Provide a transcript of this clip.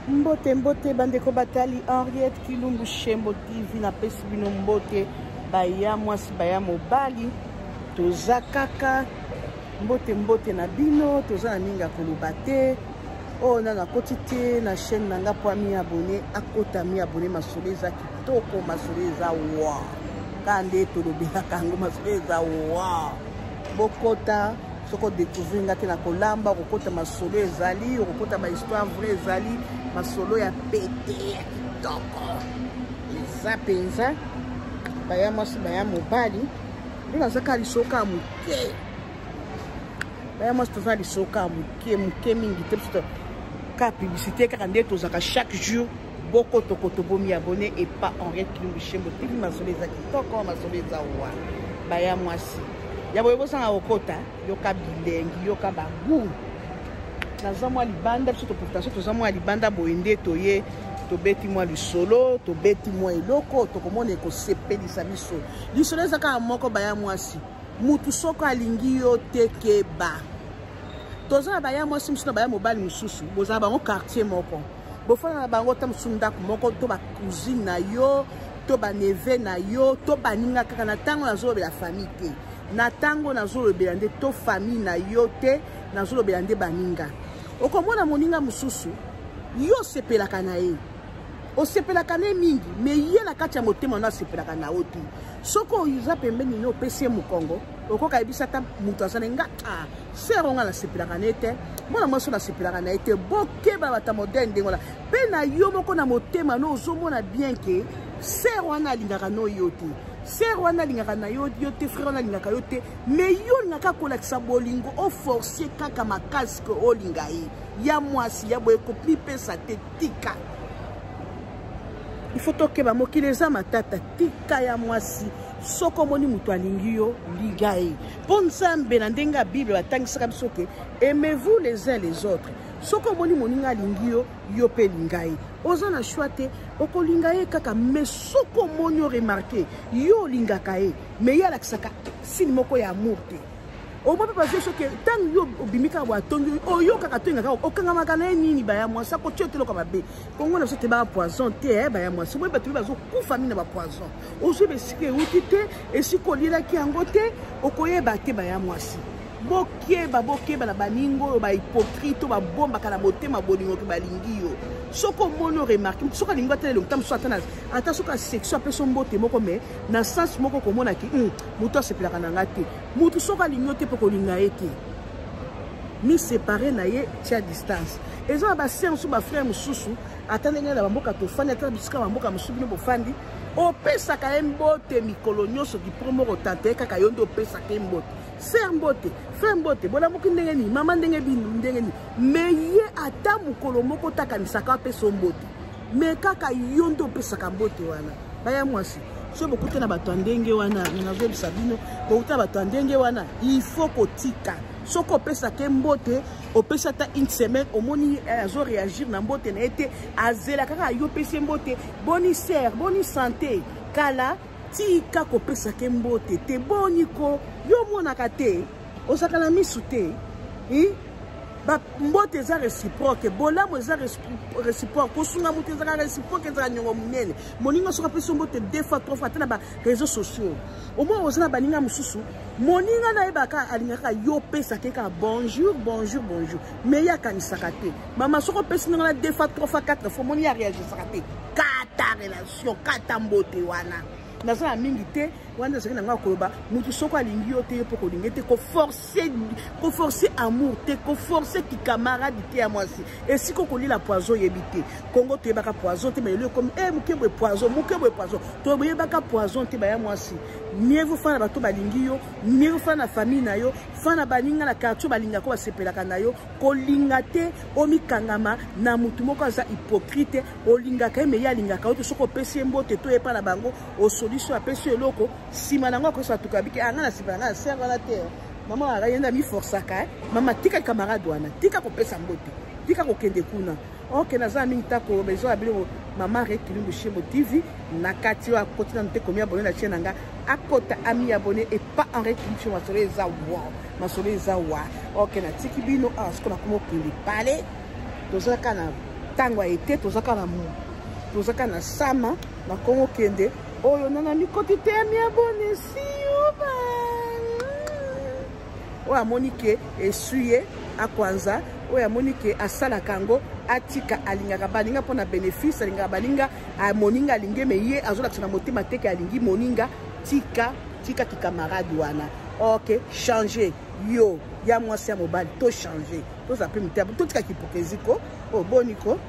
Mbote mbote bandeko batali Henriette Kilumbu Shembo TV na pesi bino mbote baya mwasi baya mobali toza kaka mbote mbote na bino toza na minga koloba te o na koti te na chaîne nanga po mi abonné akota mi abonné masolo eza kitoko masolo eza wa kande tolobela kango masolo eza wa bokota soko découvrir ngate na kolamba kokota masolo ezali kokota ba histoire vraie ezali masolo ya pété ya kitoko eza penza baya mwasi baya mobali ndina zaka lisoka muke baya mwasi toza lisoka muke mingi te psto ka publicité kaka nde tozaka chaque jour boko tokoto bomi abonné et pas Henriette Kilumbu Shembo TV masolo eza kitoko masolo eza wa baya mwasi ya boyebo sanga okota yoka bilengi yoka bagu naza mwa libanda biso topotation toza mwa libanda boyende toye tobeti mwa lisolo tobeti mwa eloko tokomona ekosepelisa biso lisolo ezaka moko baya mwasi mutu soko alingi yo tekeba toza na baya mwasi mosusu na baya mobali mosusu bozala bango quartier moko bofana na bango ta mosusu ndako moko to bacousine na yo to baneve na yo to baninga kaka na ntango nazolobela famille te na tango nazolobela nde to famille na yo te nazolobela nde baninga okomona moninga mosusu yo sepelaka na ye osepelaka na ye mingi me ye na kati ya motema na asepelaka na yo te soko oza pembeni ne opesi ye mokongo okoka yebisa ta moto aza na nga sere onga nasepelaka na ye te mwana mwasi nasepelaka na ye te bokeba bata modele ndenge wana mpe na yo moko na motema no ozomona bien ke sere wana alingaka no yo te sere wana alingaka na yo te frère wana alingaka yo te me yo olingaka kolakisa bolingo oforce kaka makasi ke olinga ye ya mwasi ya boye kopipesa te tika il faut tokeba mokili eza matata tika ya mwasi soko moni mutu alingi yo liga ye mpo nzambe na ndenge ya bible batangisaka biso ke aimez-vous les uns les autres soko moni moninga alingi yo yo mpe linga ye oza na choix te okolinga ye kaka me soko moni oremarke yo olingaka ye me ye alakisaka sini moko ya amour te omo mpe bazwi soki ntango yo obimika boatongi oyo kaka toyingaka okangamaka na ye nini baya mwasi akotia te eloko mabe kongo na biso te baya poison te baya mwasi omoyi bato bazokufa mingi na bapoison ozwi besika euti te esika olielaki yango te okoyeba te baya mwasi bokeba na baningo oyo bahypocrite oyo babombaka na motema bolingo mpe balingi yo soko omoni oremarke soki alingi atelelo nta mosusu ata soki asection apeso mbote moko me na sens moko komonaki moto asepelaka na nga te motu soki alingi yo te mpo kolinga ye te misepare na ye tia distance eza na basere mosusu bafrère mosusu ata ndenge na bamboka tofandi ata bisika bamboka mosusu bino bofandi opesaka ye mbote mikolo nyonso dipromo kotante ye kaka yo nde opesaka ye mbote ser mbote frère mbote bolamuki ndenge nini mama ndenge bino ndenge nini me ye ata mokolo moko takanisaka apesa mbote me kaka yo nde opesaka mbote wana baya mwasi so bokute na bato ya ndenge wana nazobisa bino bokute na bato ya ndenge wana il faut kotika soko opesaka ye mbote opesa ata une semaine omoni azoreagir na mbote na ye te azela kaka yo opesi mbote boni ser boni santé kala tika kopesaka ye mbote te boni ko yo monaka te ozalaka na misu te mbote eza réciproque bolamu eza réciproque kosunga moto ezaka réciproque ezaka nyongo monene moninga soki apesi mbote 2 fois 3 fois ata na baréseaux sociaux omoi oza na baninga mosusu moninga nayebaka alingaka yo opesaka kaka bonjour bonjour bonjour me ye akanisaka te mama soki opesi ndenge na 2 fois 3 fois 4 fois moni ye areagisaka te kata relation kata mbote wana naza na mingi te wana ezalaki na ngai koloba motu soko alingi yo te yo mpo kolinga te koforce amour te koforce kikamaradi te ya mwasi esika okolela poison oyebi te kongo toyebaka poison te mayelo ekomi mokeboye poison toyebaka poison te baya mwasi mieux fana bato balingi yo mieux fana na famille na yo fana baninga na quartier balingaka basepelaka na yo kolinga te omikangama na mutu moko aza hypocrite olingaka ye me ye alingaka yo te soko opesi ye mbote toyepa na bango osolution apesi eloko nsima nango akoso atuka bike anga na nsima nanga na ser wana te mama ayenda miforsaka mama tika camarade wana tika kopesa mbote tika kokende kuna ok naza mingi tako bezo ya biloko mama Henriette Kilumbu Shembo TV na kati oyo akoti nanu te komi abone na chaîne nanga akota ami abone et pas Henriette Kilumbu Shembo masolo eza wa masolo eza wa ok natiki bino siko nakoma okende pale tozalaka na tango été tozaka na mu tozaka na sama na kongo kende oyo nana mikoti te mi abone si oba oyo amoni ke esuye akwanza oyo amoni ke asala kango atika alingaka balinga mpona bénéfice alingaka balinga moninga alingi me ye azolakisa na motema teke alingi moninga tika camarade wana ok changer yo ya mwasi ya mobali to changer toza pe mutema totika hypocrisie ko oboniko